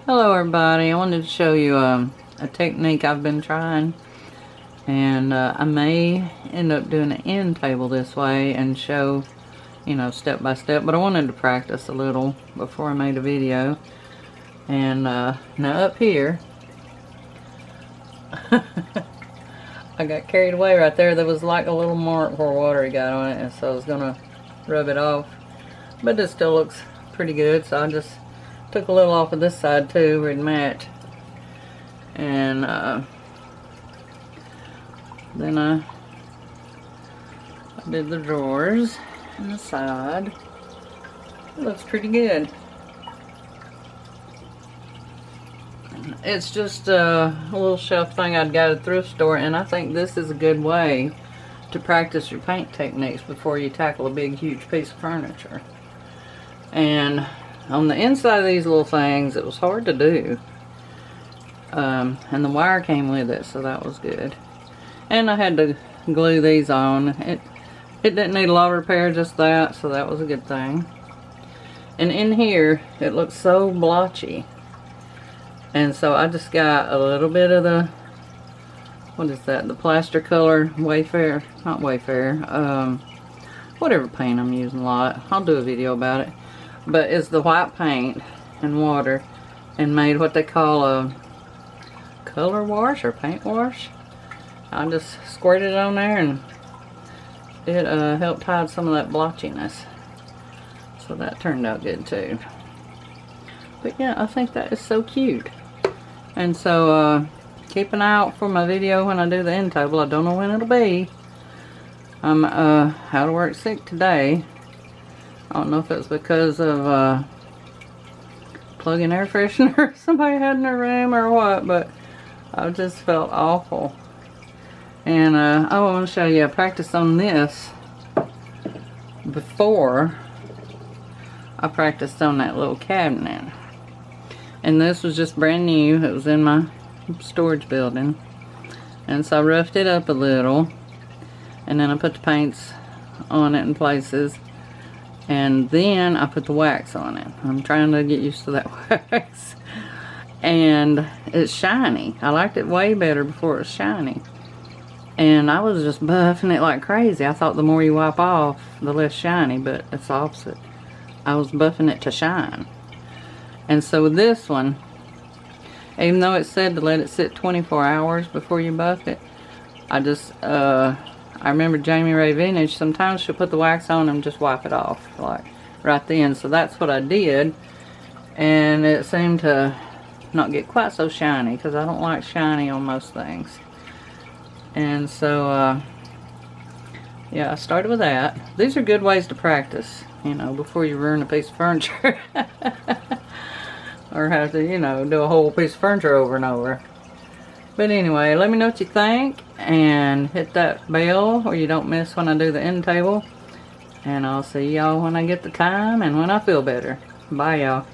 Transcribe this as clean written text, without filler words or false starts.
Hello everybody, I wanted to show you a technique I've been trying, and I may end up doing an end table this way and show, step by step, but I wanted to practice a little before I made a video. And now up here I got carried away right there. There was like a little mark where water got on it, and so I was gonna rub it off, but it still looks pretty good, so I just took a little off of this side too where it matched. And then I did the drawers and the side. It looks pretty good. It's just a little shelf thing I'd got at a thrift store, and I think this is a good way to practice your paint techniques before you tackle a big huge piece of furniture. And on the inside of these little things, it was hard to do. And the wire came with it, so that was good. And I had to glue these on. It didn't need a lot of repair, just that, so that was a good thing. And in here, it looks so blotchy. And so I just got a little bit of the, what is that, the plaster color Wayfair, not Wayfair, whatever paint I'm using a lot. I'll do a video about it. But it's the white paint and water, and made what they call a color wash or paint wash. I just squirted it on there, and it helped hide some of that blotchiness. So that turned out good too. But yeah, I think that is so cute. And so keep an eye out for my video when I do the end table. I don't know when it'll be. I'm out of work sick today. I don't know if it's because of plug-in air freshener somebody had in their room or what, but I just felt awful. And I want to show you, I practiced on this before I practiced on that little cabinet. And this was just brand new. It was in my storage building. And so I roughed it up a little, and then I put the paints on it in places. And then I put the wax on it. I'm trying to get used to that wax. And it's shiny. I liked it way better before it was shiny. And I was just buffing it like crazy. I thought the more you wipe off, the less shiny, but it's the opposite. I was buffing it to shine. And so with this one, even though it said to let it sit 24 hours before you buff it, I remember Jamie Ray Vintage, sometimes she'll put the wax on and just wipe it off, like right then. So that's what I did, and it seemed to not get quite so shiny, because I don't like shiny on most things. And so, yeah, I started with that. These are good ways to practice, before you ruin a piece of furniture. Or have to, do a whole piece of furniture over and over. But anyway, let me know what you think, and hit that bell or you don't miss when I do the end table. And I'll see y'all when I get the time and when I feel better. Bye, y'all.